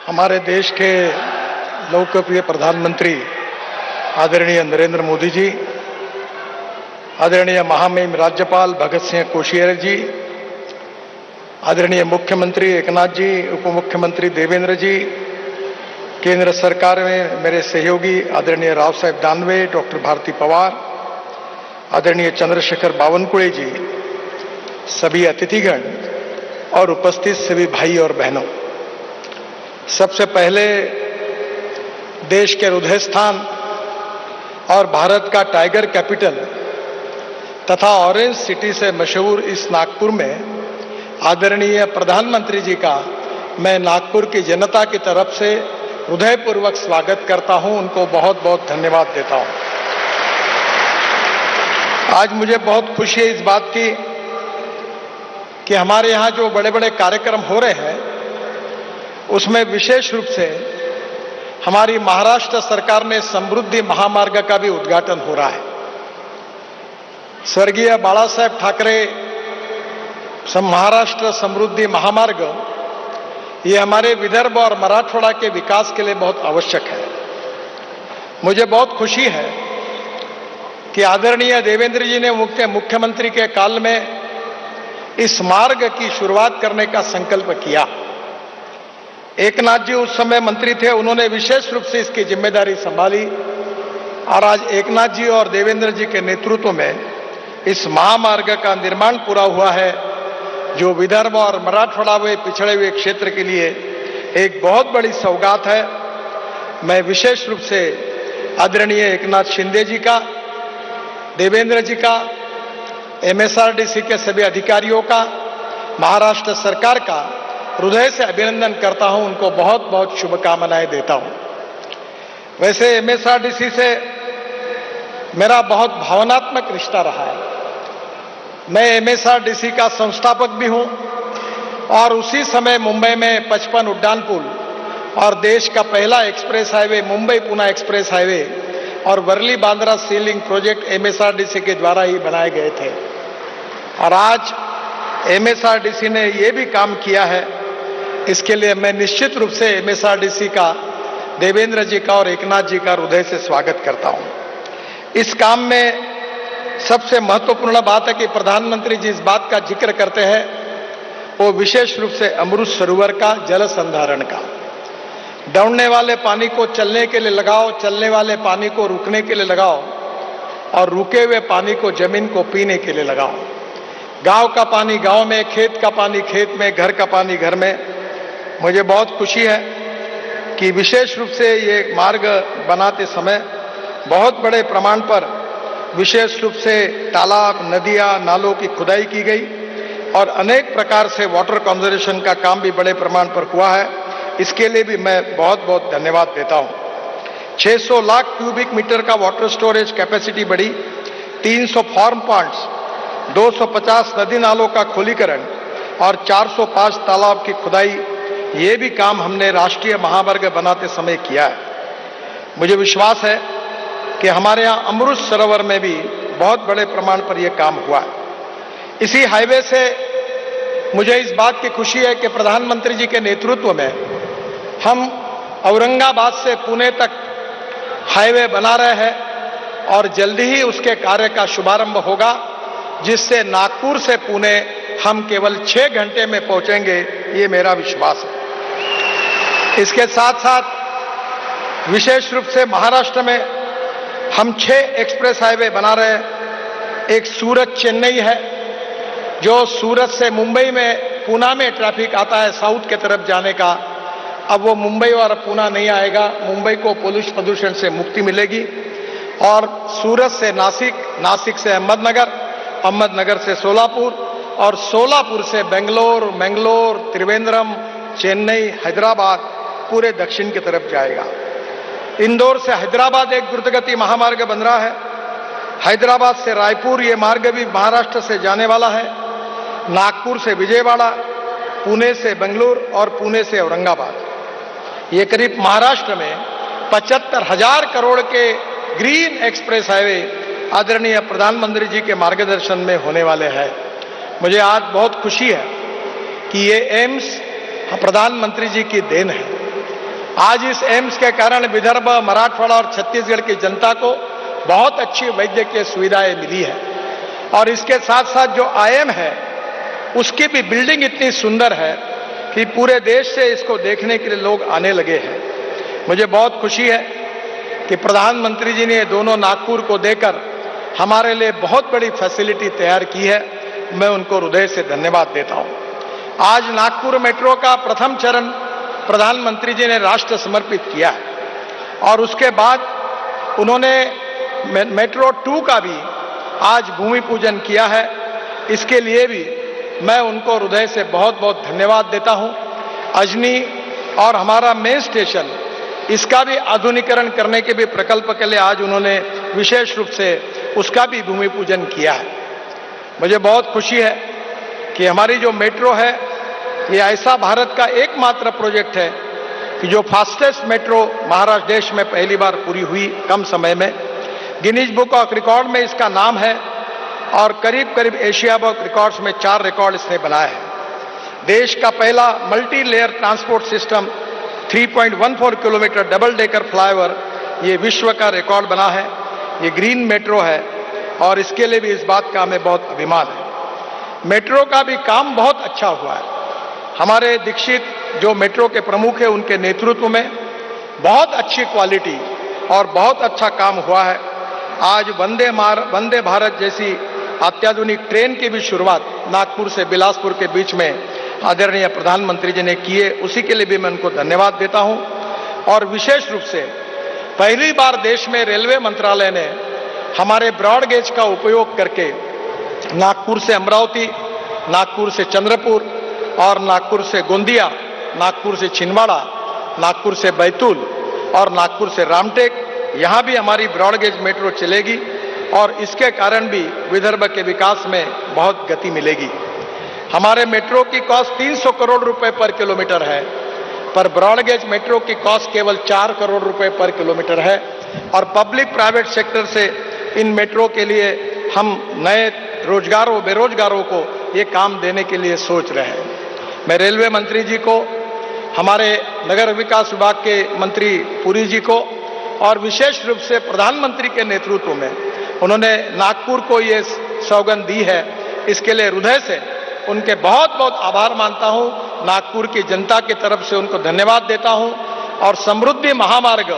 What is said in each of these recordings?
हमारे देश के लोकप्रिय प्रधानमंत्री आदरणीय नरेंद्र मोदी जी, आदरणीय महामहिम राज्यपाल भगत सिंह कोश्यारी जी, आदरणीय मुख्यमंत्री एकनाथ जी, उप मुख्यमंत्री देवेंद्र जी, केंद्र सरकार में मेरे सहयोगी आदरणीय राव साहेब दानवे, डॉक्टर भारती पवार, आदरणीय चंद्रशेखर बावनकुळे जी, सभी अतिथिगण और उपस्थित सभी भाई और बहनों, सबसे पहले देश के हृदय स्थान और भारत का टाइगर कैपिटल तथा ऑरेंज सिटी से मशहूर इस नागपुर में आदरणीय प्रधानमंत्री जी का मैं नागपुर की जनता की तरफ से हृदयपूर्वक स्वागत करता हूं। उनको बहुत बहुत धन्यवाद देता हूं। आज मुझे बहुत खुशी है इस बात की कि हमारे यहां जो बड़े बड़े कार्यक्रम हो रहे हैं उसमें विशेष रूप से हमारी महाराष्ट्र सरकार ने समृद्धि महामार्ग का भी उद्घाटन हो रहा है। स्वर्गीय बाला साहेब ठाकरे महाराष्ट्र समृद्धि महामार्ग ये हमारे विदर्भ और मराठवाड़ा के विकास के लिए बहुत आवश्यक है। मुझे बहुत खुशी है कि आदरणीय देवेंद्र जी ने मुख्यमंत्री के काल में इस मार्ग की शुरुआत करने का संकल्प किया। एकनाथ जी उस समय मंत्री थे, उन्होंने विशेष रूप से इसकी जिम्मेदारी संभाली और आज एकनाथ जी और देवेंद्र जी के नेतृत्व में इस महामार्ग का निर्माण पूरा हुआ है, जो विदर्भ और मराठवाड़ा में पिछड़े हुए क्षेत्र के लिए एक बहुत बड़ी सौगात है। मैं विशेष रूप से आदरणीय एकनाथ शिंदे जी का, देवेंद्र जी का, एमएसआरडीसी के सभी अधिकारियों का, महाराष्ट्र सरकार का हृदय से अभिनंदन करता हूं। उनको बहुत बहुत शुभकामनाएं देता हूं। वैसे एमएसआरडीसी से मेरा बहुत भावनात्मक रिश्ता रहा है। मैं एमएसआरडीसी का संस्थापक भी हूं और उसी समय मुंबई में 55 उड्डान पुल और देश का पहला express highway Mumbai Pune express highway और वर्ली बांद्रा सी लिंक प्रोजेक्ट एमएसआरडीसी के द्वारा ही बनाए गए थे। और आज एमएसआरडीसी ने यह भी काम किया है, इसके लिए मैं निश्चित रूप से एमएसआरडीसी का, देवेंद्र जी का और एकनाथ जी का हृदय से स्वागत करता हूं। इस काम में सबसे महत्वपूर्ण बात है कि प्रधानमंत्री जी इस बात का जिक्र करते हैं, वो विशेष रूप से अमृत सरोवर का जल संधारण का। दौड़ने वाले पानी को चलने के लिए लगाओ, चलने वाले पानी को रुकने के लिए लगाओ और रुके हुए पानी को जमीन को पीने के लिए लगाओ। गांव का पानी गांव में, खेत का पानी खेत में, घर का पानी घर में। मुझे बहुत खुशी है कि विशेष रूप से ये मार्ग बनाते समय बहुत बड़े प्रमाण पर विशेष रूप से तालाब, नदियां, नालों की खुदाई की गई और अनेक प्रकार से वाटर कंजर्वेशन का काम भी बड़े प्रमाण पर हुआ है। इसके लिए भी मैं बहुत बहुत धन्यवाद देता हूं। 600 लाख क्यूबिक मीटर का वाटर स्टोरेज कैपेसिटी बढ़ी, 300 फार्म पॉन्ड्स, 250 नदी नालों का खोलीकरण और 405 तालाब की खुदाई, ये भी काम हमने राष्ट्रीय महामार्ग बनाते समय किया है। मुझे विश्वास है कि हमारे यहाँ अमृत सरोवर में भी बहुत बड़े प्रमाण पर यह काम हुआ है। इसी हाईवे से मुझे इस बात की खुशी है कि प्रधानमंत्री जी के नेतृत्व में हम औरंगाबाद से पुणे तक हाईवे बना रहे हैं और जल्दी ही उसके कार्य का शुभारंभ होगा, जिससे नागपुर से पुणे हम केवल 6 घंटे में पहुंचेंगे, ये मेरा विश्वास है। इसके साथ साथ विशेष रूप से महाराष्ट्र में हम 6 एक्सप्रेस हाईवे बना रहे हैं। एक सूरत चेन्नई है, जो सूरत से मुंबई में, पूना में ट्रैफिक आता है साउथ के तरफ जाने का, अब वो मुंबई और पूना नहीं आएगा। मुंबई को पोल्यूशन प्रदूषण से मुक्ति मिलेगी। और सूरत से नासिक, नासिक से अहमदनगर, अहमदनगर से सोलापुर और सोलापुर से बेंगलोर, मैंगलोर, त्रिवेंद्रम, चेन्नई, हैदराबाद, पूरे दक्षिण की तरफ जाएगा। इंदौर से हैदराबाद एक द्रुतगति महामार्ग बन रहा है। हैदराबाद से रायपुर ये मार्ग भी महाराष्ट्र से जाने वाला है। नागपुर से विजयवाड़ा, पुणे से बेंगलुरु और पुणे से औरंगाबाद। ये करीब महाराष्ट्र में 75,000 करोड़ के ग्रीन एक्सप्रेस हाईवे आदरणीय प्रधानमंत्री जी के मार्गदर्शन में होने वाले हैं। मुझे आज बहुत खुशी है कि ये एम्स प्रधानमंत्री जी की देन है। आज इस एम्स के कारण विदर्भ, मराठवाड़ा और छत्तीसगढ़ की जनता को बहुत अच्छी वैद्यकीय सुविधाएं मिली है। और इसके साथ साथ जो आईएम है उसकी भी बिल्डिंग इतनी सुंदर है कि पूरे देश से इसको देखने के लिए लोग आने लगे हैं। मुझे बहुत खुशी है कि प्रधानमंत्री जी ने दोनों नागपुर को देकर हमारे लिए बहुत बड़ी फैसिलिटी तैयार की है। मैं उनको हृदय से धन्यवाद देता हूं। आज नागपुर मेट्रो का प्रथम चरण प्रधानमंत्री जी ने राष्ट्र समर्पित किया है और उसके बाद उन्होंने मेट्रो 2 का भी आज भूमि पूजन किया है। इसके लिए भी मैं उनको हृदय से बहुत बहुत धन्यवाद देता हूं। अजनी और हमारा मेन स्टेशन, इसका भी आधुनिकीकरण करने के भी प्रकल्प के लिए आज उन्होंने विशेष रूप से उसका भी भूमि पूजन किया है। मुझे बहुत खुशी है कि हमारी जो मेट्रो है ये ऐसा भारत का एकमात्र प्रोजेक्ट है कि जो फास्टेस्ट मेट्रो महाराष्ट्र देश में पहली बार पूरी हुई कम समय में। गिनीज बुक ऑफ रिकॉर्ड में इसका नाम है और करीब करीब एशिया बुक रिकॉर्ड्स में 4 रिकॉर्ड इसने बनाए हैं। देश का पहला multi layer transport system 3.14 kilometre double decker flyover, ये विश्व का रिकॉर्ड बना है। ये ग्रीन मेट्रो है और इसके लिए भी इस बात का हमें बहुत अभिमान है। मेट्रो का भी काम बहुत अच्छा हुआ है। हमारे दीक्षित जो मेट्रो के प्रमुख हैं उनके नेतृत्व में बहुत अच्छी क्वालिटी और बहुत अच्छा काम हुआ है। आज वंदे भारत जैसी अत्याधुनिक ट्रेन की भी शुरुआत नागपुर से बिलासपुर के बीच में आदरणीय प्रधानमंत्री जी ने की है। उसी के लिए भी मैं उनको धन्यवाद देता हूं। और विशेष रूप से पहली बार देश में रेलवे मंत्रालय ने हमारे ब्रॉड गेज का उपयोग करके नागपुर से अमरावती, नागपुर से चंद्रपुर और नागपुर से गोंदिया, नागपुर से छिंदवाड़ा, नागपुर से बैतूल और नागपुर से रामटेक, यहां भी हमारी ब्रॉड गेज मेट्रो चलेगी और इसके कारण भी विदर्भ के विकास में बहुत गति मिलेगी। हमारे मेट्रो की कॉस्ट 300 करोड़ रुपए पर किलोमीटर है, पर ब्रॉड गेज मेट्रो की कॉस्ट केवल 4 करोड़ रुपए पर किलोमीटर है। और पब्लिक प्राइवेट सेक्टर से इन मेट्रो के लिए हम नए रोजगारों, बेरोजगारों को ये काम देने के लिए सोच रहे हैं। मैं रेलवे मंत्री जी को, हमारे नगर विकास विभाग के मंत्री पुरी जी को और विशेष रूप से प्रधानमंत्री के नेतृत्व में उन्होंने नागपुर को ये सौगंध दी है, इसके लिए हृदय से उनके बहुत बहुत आभार मानता हूं। नागपुर की जनता की तरफ से उनको धन्यवाद देता हूं। और समृद्धि महामार्ग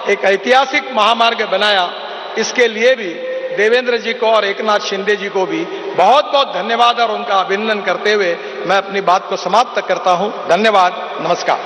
एक ऐतिहासिक महामार्ग बनाया, इसके लिए भी देवेंद्र जी को और एकनाथ शिंदे जी को भी बहुत बहुत धन्यवाद और उनका अभिनंदन करते हुए मैं अपनी बात को समाप्त करता हूं। धन्यवाद, नमस्कार।